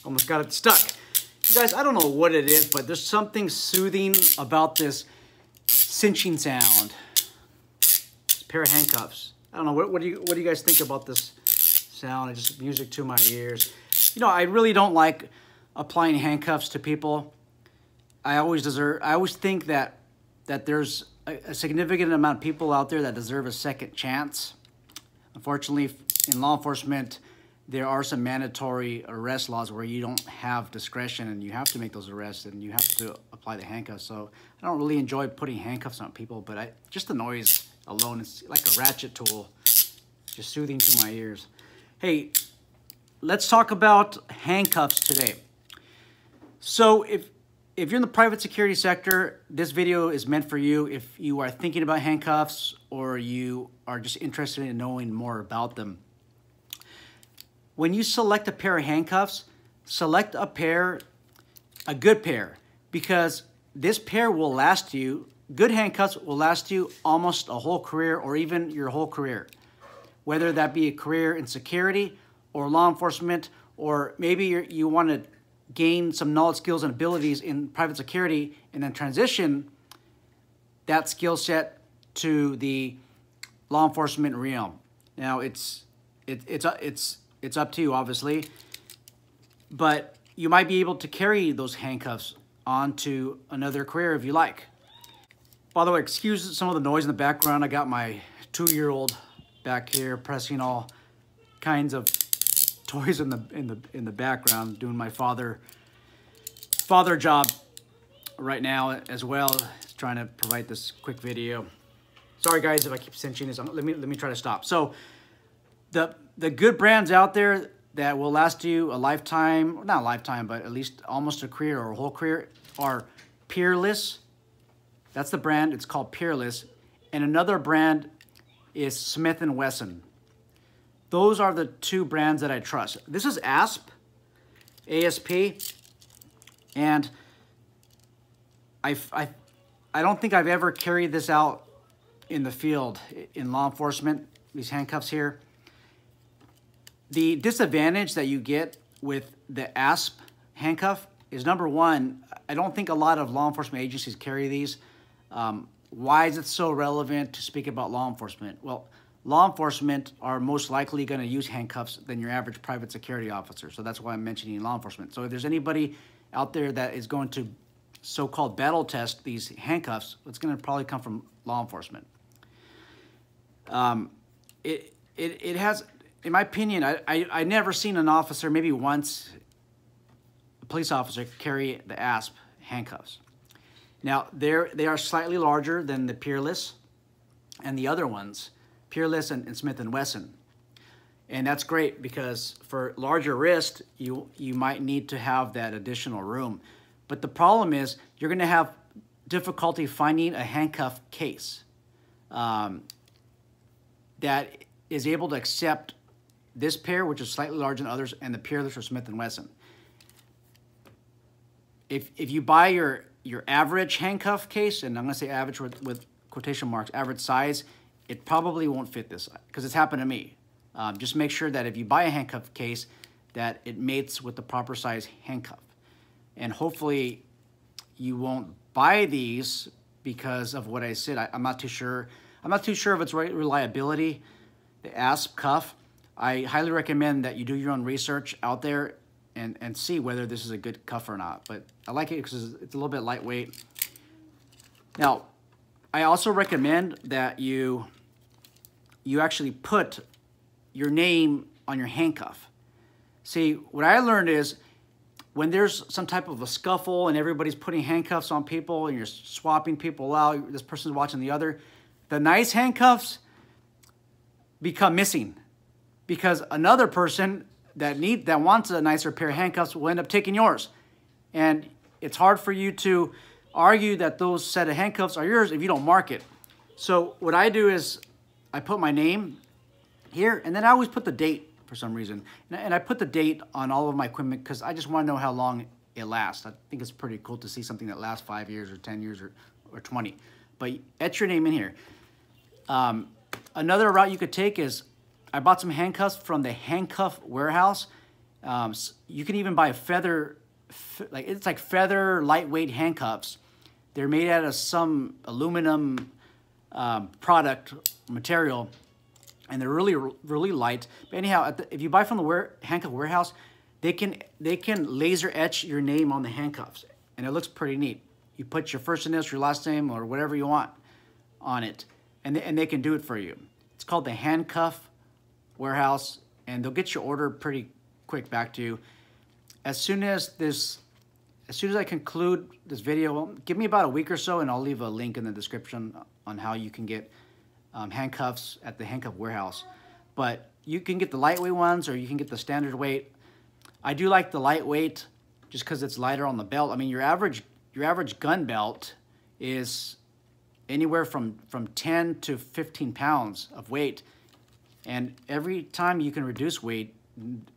Almost got it stuck. You guys, I don't know what it is, but there's something soothing about this cinching sound. This pair of handcuffs. I don't know, what do you guys think about this sound? It's just music to my ears. You know, I really don't like applying handcuffs to people. I always think that there's a significant amount of people out there that deserve a second chance. Unfortunately, in law enforcement, there are some mandatory arrest laws where you don't have discretion and you have to make those arrests and you have to apply the handcuffs. So I don't really enjoy putting handcuffs on people, but just the noise alone is like a ratchet tool, just soothing to my ears. Hey, let's talk about handcuffs today. So if you're in the private security sector, this video is meant for you. If you are thinking about handcuffs or you are just interested in knowing more about them. When you select a pair of handcuffs, select a good pair, because this pair will last you, good handcuffs will last you almost a whole career or even your whole career. Whether that be a career in security or law enforcement, or maybe you want to gain some knowledge, skills, and abilities in private security and then transition that skill set to the law enforcement realm. Now, it's up to you, obviously, but you might be able to carry those handcuffs onto another career if you like. By the way, excuse some of the noise in the background. I got my 2-year-old back here pressing all kinds of toys in the background, doing my father job right now as well, trying to provide this quick video. Sorry guys if I keep cinching this. Let me try to stop. So the good brands out there that will last you a lifetime, not a lifetime, but at least almost a career or a whole career, are Peerless. That's the brand. It's called Peerless. And another brand is Smith & Wesson. Those are the two brands that I trust. This is ASP, and I don't think I've ever carried this out in the field in law enforcement, these handcuffs here. The disadvantage that you get with the ASP handcuff is, number one, I don't think a lot of law enforcement agencies carry these. Why is it so relevant to speak about law enforcement? Well, law enforcement are most likely going to use handcuffs than your average private security officer. So that's why I'm mentioning law enforcement. So if there's anybody out there that is going to so-called battle test these handcuffs, it's going to probably come from law enforcement. It has, in my opinion, I never seen an officer, maybe once, a police officer, carry the ASP handcuffs. Now, they are slightly larger than the Peerless and the other ones, Peerless and Smith & Wesson. And that's great because for larger wrist, you might need to have that additional room. But the problem is you're going to have difficulty finding a handcuff case that is able to accept this pair, which is slightly larger than others, and the Peerless or Smith & Wesson. If you buy your average handcuff case, and I'm going to say average with quotation marks, average size, it probably won't fit this because it's happened to me. Just make sure that if you buy a handcuff case, that it mates with the proper size handcuff. And hopefully you won't buy these because of what I said. I'm not too sure. I'm not too sure of its reliability, the ASP cuff. I highly recommend that you do your own research out there and see whether this is a good cuff or not. But I like it because it's a little bit lightweight. Now, I also recommend that you actually put your name on your handcuff. See, what I learned is when there's some type of a scuffle and everybody's putting handcuffs on people and you're swapping people out, this person's watching the other, the nice handcuffs become missing because another person that wants a nicer pair of handcuffs will end up taking yours. And it's hard for you to argue that those set of handcuffs are yours if you don't mark it. So what I do is I put my name here, and then I always put the date for some reason. And I put the date on all of my equipment because I just want to know how long it lasts. I think it's pretty cool to see something that lasts 5 years or 10 years or 20. But etch your name in here. Another route you could take is I bought some handcuffs from the Handcuff Warehouse, You can even buy it's like feather lightweight handcuffs. They're made out of some aluminum product material, and they're really light. But anyhow, if you buy from the Handcuff Warehouse, they can laser etch your name on the handcuffs, and it looks pretty neat. You put your first initial, your last name, or whatever you want on it, and they can do it for you. It's called the Handcuff Warehouse, and they'll get your order pretty quick back to you. As soon as I conclude this video, well, give me about a week or so, and I'll leave a link in the description on how you can get handcuffs at the Handcuff Warehouse. But you can get the lightweight ones, or you can get the standard weight. I do like the lightweight just because it's lighter on the belt. I mean, your average gun belt is anywhere from 10 to 15 pounds of weight, and every time you can reduce weight,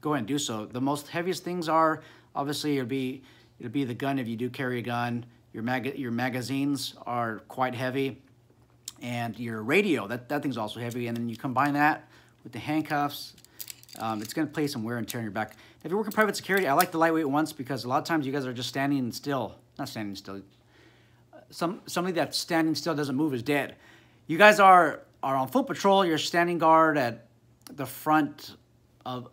go ahead and do so. The most heaviest things are obviously it'll be the gun if you do carry a gun. Your magazines are quite heavy, and your radio, that thing's also heavy. And then you combine that with the handcuffs, it's going to play some wear and tear on your back. If you work in private security, I like the lightweight ones because a lot of times you guys are just standing still. Not standing still. Somebody that's standing still doesn't move is dead. You guys are on full patrol. You're standing guard at the front of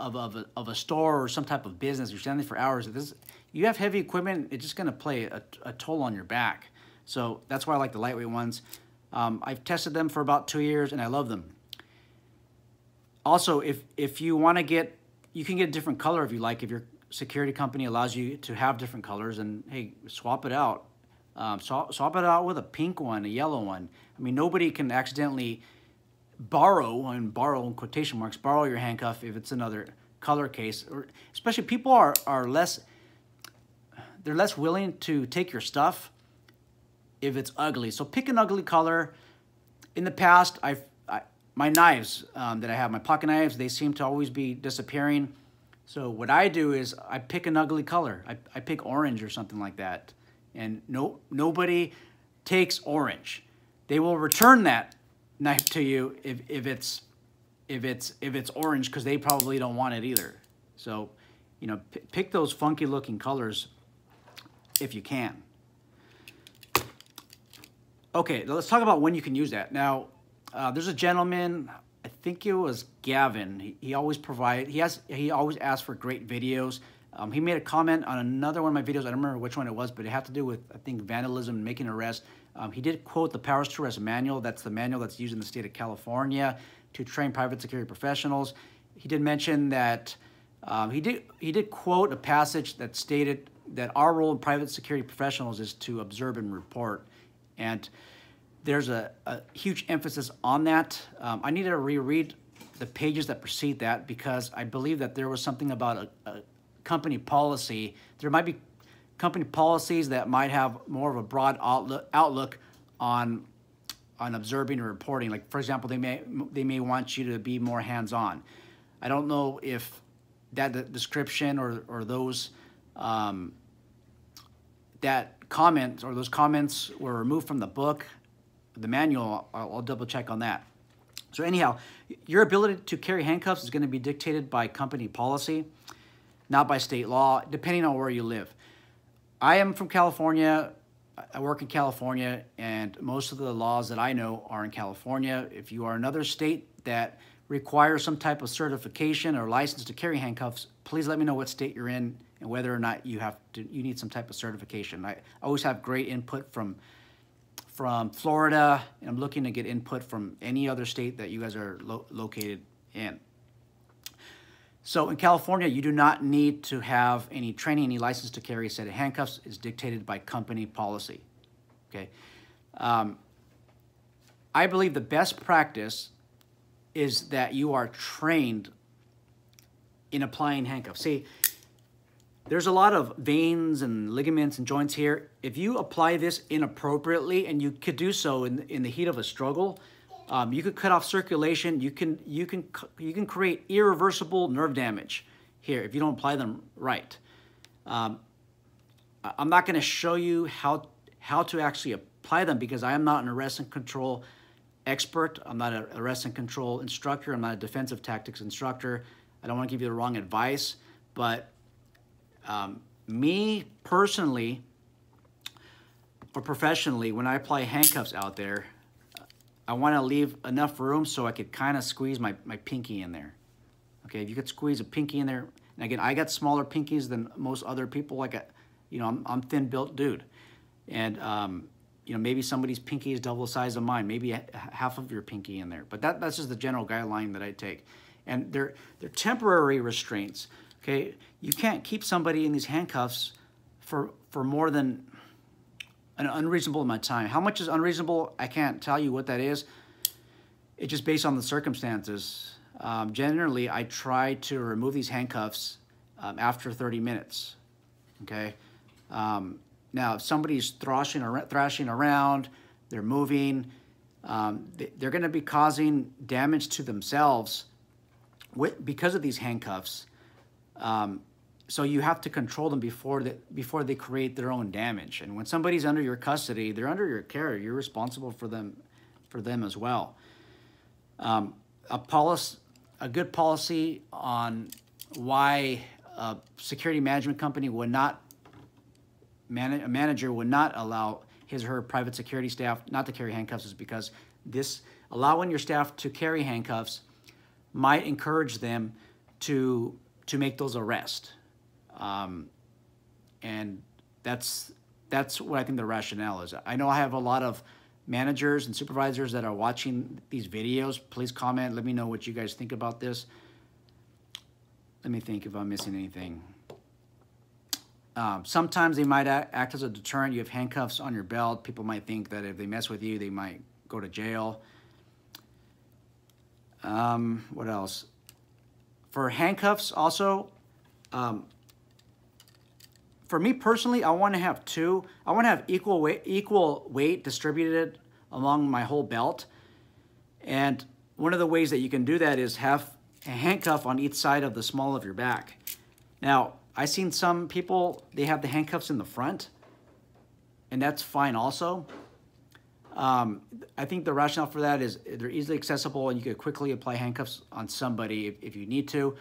a store or some type of business. You're standing for hours. You have heavy equipment, it's just going to play a toll on your back. So that's why I like the lightweight ones. I've tested them for about 2 years, and I love them. Also, if you want to get, you can get a different color if you like. If your security company allows you to have different colors, and hey, swap it out. Swap it out with a pink one, a yellow one. I mean, nobody can accidentally borrow in quotation marks, borrow your handcuff if it's another color case. Or especially people are less willing to take your stuff if it's ugly. So pick an ugly color. In the past, my knives that I have, my pocket knives, they seem to always be disappearing. So what I do is I pick an ugly color. I pick orange or something like that. And nobody takes orange. They will return that knife to you if it's orange, because they probably don't want it either. So, you know, pick those funky looking colors if you can. Okay, let's talk about when you can use that. Now, there's a gentleman, I think it was Gavin. He always asks for great videos. He made a comment on another one of my videos. I don't remember which one it was, but it had to do with, I think, vandalism and making an arrest. He did quote the Powers to Arrest manual. That's the manual that's used in the state of California to train private security professionals. He did mention that he did quote a passage that stated that our role in private security professionals is to observe and report. And there's a huge emphasis on that. I need to reread the pages that precede that, because I believe that there was something about a company policy. There might be company policies that might have more of a broad outlook on observing or reporting. Like, for example, they may want you to be more hands-on. I don't know if that description or those that comment or those comments were removed from the book, the manual. I'll double check on that. So anyhow, your ability to carry handcuffs is going to be dictated by company policy, not by state law, depending on where you live. I am from California. I work in California, and most of the laws that I know are in California. If you are another state that requires some type of certification or license to carry handcuffs, please let me know what state you're in and whether or not you need some type of certification. I always have great input from Florida, and I'm looking to get input from any other state that you guys are located in. So in California, you do not need to have any training, any license to carry a set of handcuffs. Is dictated by company policy, okay? I believe the best practice is that you are trained in applying handcuffs. See, there's a lot of veins and ligaments and joints here. If you apply this inappropriately, and you could do so in the heat of a struggle, you could cut off circulation. You can create irreversible nerve damage here if you don't apply them right. I'm not going to show you how to actually apply them, because I am not an arrest and control expert. I'm not an arrest and control instructor. I'm not a defensive tactics instructor. I don't want to give you the wrong advice, But me personally, or professionally, when I apply handcuffs out there, I want to leave enough room so I could kind of squeeze my pinky in there. Okay, if you could squeeze a pinky in there, and again, I got smaller pinkies than most other people. Like, you know, I'm thin-built dude, and you know, maybe somebody's pinky is double the size of mine. Maybe half of your pinky in there. But that's just the general guideline that I take, and they're temporary restraints. Okay, you can't keep somebody in these handcuffs for more than an unreasonable amount of time. How much is unreasonable? I can't tell you what that is. It's just based on the circumstances. Generally, I try to remove these handcuffs after 30 minutes. Okay. Now, if somebody's thrashing around, they're moving, they're going to be causing damage to themselves because of these handcuffs. So you have to control them before they create their own damage. And when somebody's under your custody, they're under your care. You're responsible for them as well. A good policy on why a security management company would not a manager would not allow his or her private security staff not to carry handcuffs is because allowing your staff to carry handcuffs might encourage them to make those arrests. And that's what I think the rationale is. I know I have a lot of managers and supervisors that are watching these videos. Please comment. Let me know what you guys think about this. Let me think if I'm missing anything. Sometimes they might act as a deterrent. You have handcuffs on your belt. People might think that if they mess with you, they might go to jail. What else? For handcuffs also, for me personally, I want to have two. I want to have equal weight distributed along my whole belt. And one of the ways that you can do that is have a handcuff on each side of the small of your back. Now, I've seen some people, they have the handcuffs in the front, and that's fine also. I think the rationale for that is they're easily accessible and you could quickly apply handcuffs on somebody if you need to.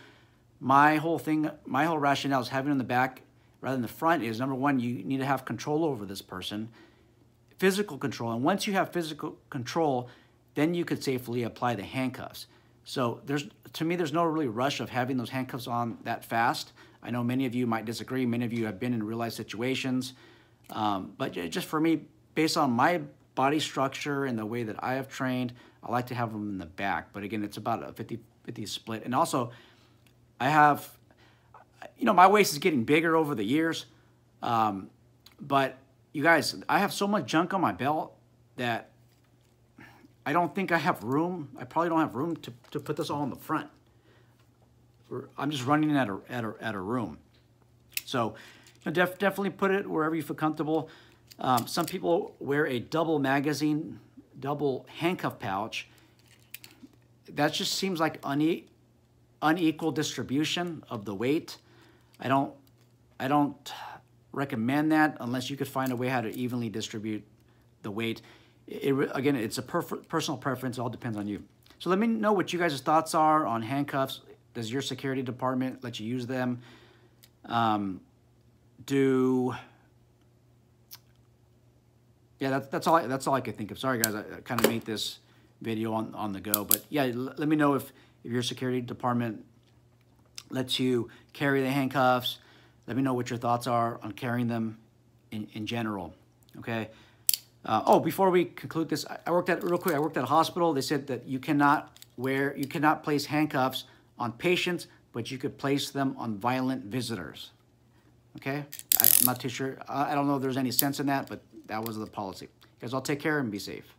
My whole rationale is having it in the back rather than the front is, number one, you need to have control over this person, physical control. And once you have physical control, then you could safely apply the handcuffs. So to me, there's no really rush of having those handcuffs on that fast. I know many of you might disagree. Many of you have been in real-life situations. But just for me, based on my body structure and the way that I have trained, I like to have them in the back. But again, it's about a 50-50 split. And also, I have, you know, my waist is getting bigger over the years. But you guys, I have so much junk on my belt that I don't think I have room. I probably don't have room to put this all in the front. I'm just running out of room. So definitely put it wherever you feel comfortable. Some people wear a double magazine, double handcuff pouch. That just seems like unequal distribution of the weight. I don't recommend that unless you could find a way how to evenly distribute the weight. Again, it's a personal preference. It all depends on you. So let me know what you guys' thoughts are on handcuffs. Does your security department let you use them? Yeah, that's all I could think of. Sorry, guys, I kind of made this video on the go. But yeah, let me know if your security department lets you carry the handcuffs. Let me know what your thoughts are on carrying them in general, okay? Oh, before we conclude this, I worked at a hospital. They said that you cannot place handcuffs on patients, but you could place them on violent visitors. Okay? I'm not too sure. I don't know if there's any sense in that, but that was the policy. Guys, I'll take care and be safe.